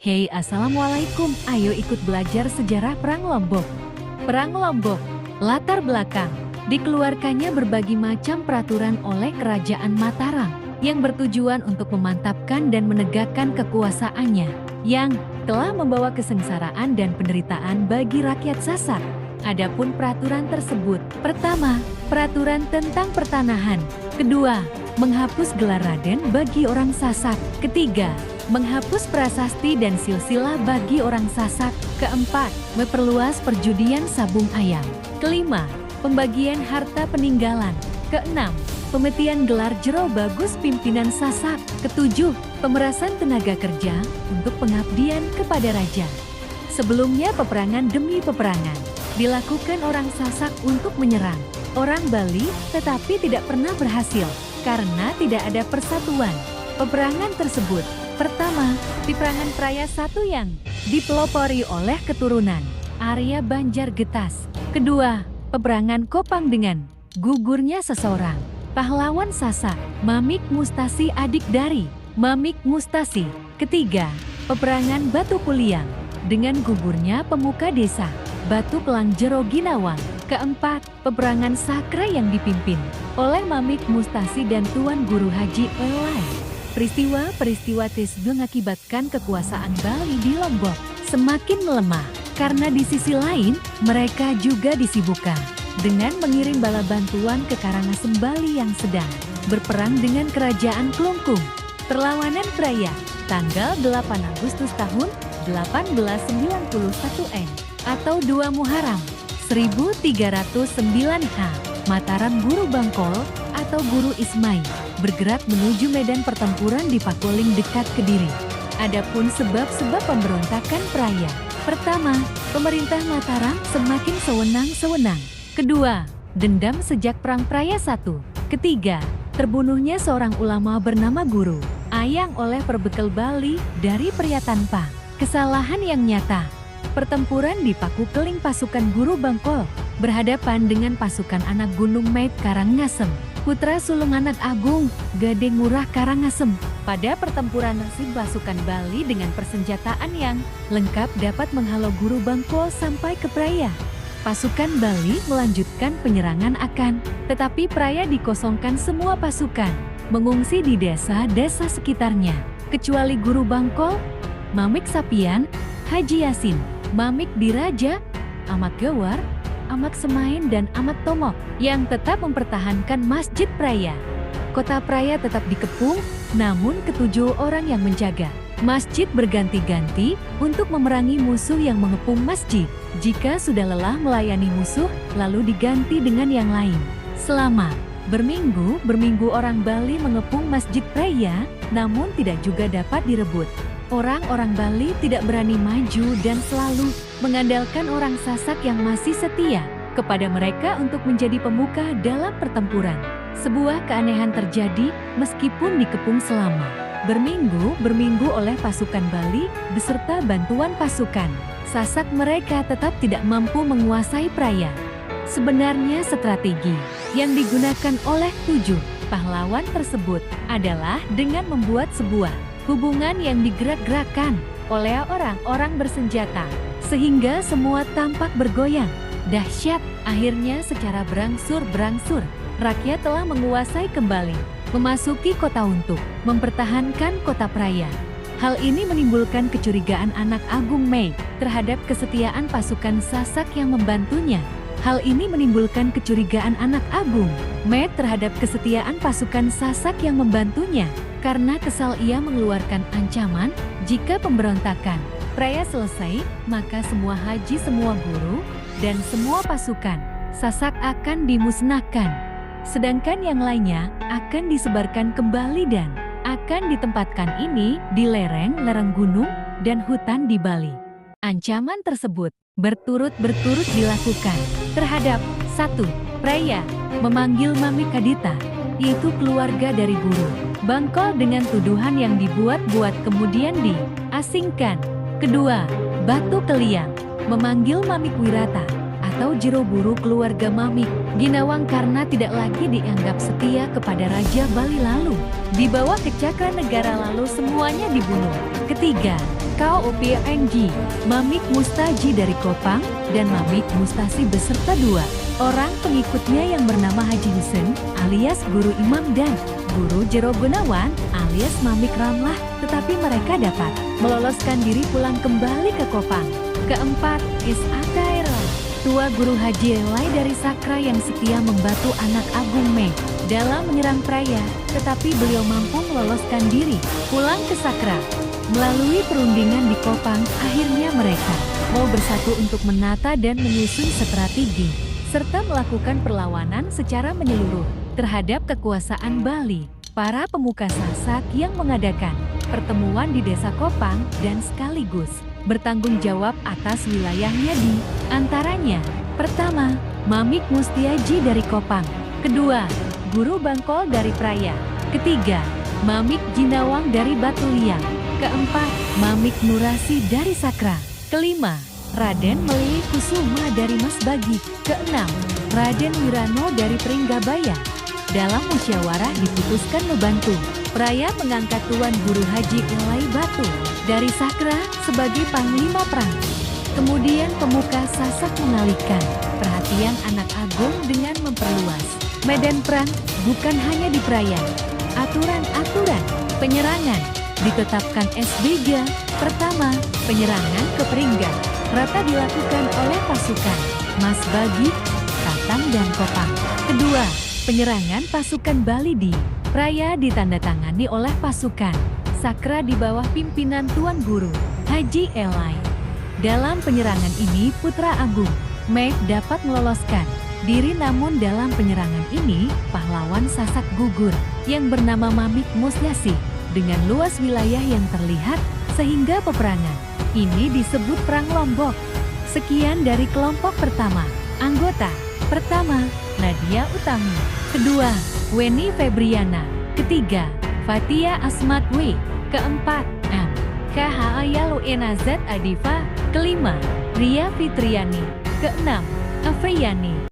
Hey, assalamualaikum. Ayo ikut belajar sejarah Perang Lombok. Perang Lombok, latar belakang. Dikeluarkannya berbagai macam peraturan oleh Kerajaan Mataram yang bertujuan untuk memantapkan dan menegakkan kekuasaannya yang telah membawa kesengsaraan dan penderitaan bagi rakyat Sasak. Adapun peraturan tersebut, pertama, peraturan tentang pertanahan. Kedua, menghapus gelar Raden bagi orang Sasak. Ketiga, menghapus prasasti dan silsilah bagi orang Sasak. Keempat, memperluas perjudian sabung ayam. Kelima, pembagian harta peninggalan. Keenam, pemetian gelar Jero Bagus pimpinan Sasak. Ketujuh, pemerasan tenaga kerja untuk pengabdian kepada raja. Sebelumnya peperangan demi peperangan dilakukan orang Sasak untuk menyerang orang Bali, tetapi tidak pernah berhasil karena tidak ada persatuan. Peperangan tersebut, pertama, peperangan Praya I yang dipelopori oleh keturunan Arya Banjar Getas. Kedua, peperangan Kopang dengan gugurnya seseorang pahlawan Sasak, Mamik Mustasi adik dari Mamik Mustasi. Ketiga, peperangan Batu Kuliang dengan gugurnya pemuka desa Batu Kelang Jero Ginawang. Keempat, peperangan Sakra yang dipimpin oleh Mamik Mustasi dan Tuan Guru Haji Olai. Peristiwa-peristiwa tersebut mengakibatkan kekuasaan Bali di Lombok semakin melemah, karena di sisi lain mereka juga disibukkan dengan mengirim bala bantuan ke Karangasem Bali yang sedang berperang dengan Kerajaan Klungkung. Perlawanan Praya, tanggal 8 Agustus tahun 1891 N atau 2 Muharram 1309 H, Mataram Guru Bangkol atau Guru Ismai bergerak menuju medan pertempuran di Pakoling dekat Kediri. Adapun sebab-sebab pemberontakan Praya. Pertama, pemerintah Mataram semakin sewenang-sewenang. Kedua, dendam sejak Perang Praya I. Ketiga, terbunuhnya seorang ulama bernama Guru Ayang oleh perbekal Bali dari pria tanpa kesalahan yang nyata. Pertempuran di Paku Keling pasukan Guru Bangkol berhadapan dengan pasukan anak Gunung Mait Karangasem, putra sulung anak Agung Gade Ngurah Karangasem. Pada pertempuran nasib pasukan Bali dengan persenjataan yang lengkap dapat menghalau Guru Bangkol sampai ke Praya. Pasukan Bali melanjutkan penyerangan tetapi Praya dikosongkan semua pasukan, mengungsi di desa-desa sekitarnya, kecuali Guru Bangkol, Mamik Sapian, Haji Yasin, Mamik Diraja, Amat Gawar, Amat Semain dan Amat Tomok yang tetap mempertahankan Masjid Praya. Kota Praya tetap dikepung, namun ketujuh orang yang menjaga masjid berganti-ganti untuk memerangi musuh yang mengepung masjid. Jika sudah lelah melayani musuh, lalu diganti dengan yang lain. Selama berminggu orang Bali mengepung Masjid Praya, namun tidak juga dapat direbut. Orang-orang Bali tidak berani maju dan selalu mengandalkan orang Sasak yang masih setia kepada mereka untuk menjadi pemuka dalam pertempuran. Sebuah keanehan terjadi meskipun dikepung selama berminggu oleh pasukan Bali beserta bantuan pasukan Sasak, mereka tetap tidak mampu menguasai Praya. Sebenarnya strategi yang digunakan oleh 7 pahlawan tersebut adalah dengan membuat sebuah hubungan yang digerak-gerakkan oleh orang-orang bersenjata, sehingga semua tampak bergoyang. Dahsyat, akhirnya secara berangsur-berangsur, rakyat telah menguasai kembali, memasuki kota untuk mempertahankan kota Praya. Hal ini menimbulkan kecurigaan anak Agung Mei terhadap kesetiaan pasukan Sasak yang membantunya. Hal ini menimbulkan kecurigaan anak Agung Mei terhadap kesetiaan pasukan Sasak yang membantunya. Karena kesal ia mengeluarkan ancaman, jika pemberontakan Praya selesai, maka semua haji, semua guru, dan semua pasukan Sasak akan dimusnahkan. Sedangkan yang lainnya akan disebarkan kembali dan akan ditempatkan ini di lereng-lereng gunung dan hutan di Bali. Ancaman tersebut berturut-turut dilakukan terhadap 1. Praya memanggil Mamik Kadita, yaitu keluarga dari Guru Bangkol dengan tuduhan yang dibuat-buat kemudian diasingkan. Kedua, Batu Keliang memanggil Mamik Wirata atau Jero Buru keluarga Mamik Ginawang karena tidak lagi dianggap setia kepada Raja Bali, lalu dibawa ke Cakra Negara lalu semuanya dibunuh. Ketiga, KOPNG, Mamik Mustaji dari Kopang, dan Mamik Mustasi beserta 2 orang pengikutnya yang bernama Haji Husen alias Guru Imam dan Guru Jero Gunawan alias Mamik Ramlah, tetapi mereka dapat meloloskan diri pulang kembali ke Kopang. Keempat, SAKRL, Tua Guru Haji Elai dari Sakra yang setia membantu anak Agung Meng dalam menyerang Praya, tetapi beliau mampu meloloskan diri pulang ke Sakra. Melalui perundingan di Kopang, akhirnya mereka mau bersatu untuk menata dan menyusun strategi, serta melakukan perlawanan secara menyeluruh terhadap kekuasaan Bali. Para pemuka Sasak yang mengadakan pertemuan di Desa Kopang dan sekaligus bertanggung jawab atas wilayahnya di antaranya. Pertama, Mamik Mustiaji dari Kopang. Kedua, Guru Bangkol dari Praya. Ketiga, Mamik Jinawang dari Batu Liang. Keempat, Mamik Nurasi dari Sakra. Kelima, Raden Melih Kusuma dari Masbagi. Keenam, Raden Wirano dari Pringgabaya. Dalam musyawarah diputuskan membantu Praya mengangkat Tuan Guru Haji Elai Batu dari Sakra sebagai Panglima Perang. Kemudian pemuka Sasak mengalihkan perhatian anak agung dengan memperluas medan perang bukan hanya di Praya. Aturan-aturan penyerangan ditetapkan S3. Pertama, penyerangan ke Pringga rata dilakukan oleh pasukan Masbagi, Katang dan Kopang. Kedua, penyerangan pasukan Bali di Praya ditandatangani oleh pasukan Sakra di bawah pimpinan Tuan Guru Haji Elai. Dalam penyerangan ini Putra Agung Meng dapat meloloskan diri, namun dalam penyerangan ini pahlawan Sasak gugur yang bernama Mamik Mustiasi dengan luas wilayah yang terlihat, sehingga peperangan ini disebut Perang Lombok. Sekian dari kelompok pertama. Anggota pertama, Nadia Utami. Kedua, Weni Febriana. Ketiga, Fatia Asmat W. Keempat, M. KHAYALUENA Z Adifa. Kelima, Ria Fitriani. Keenam, Afriyani.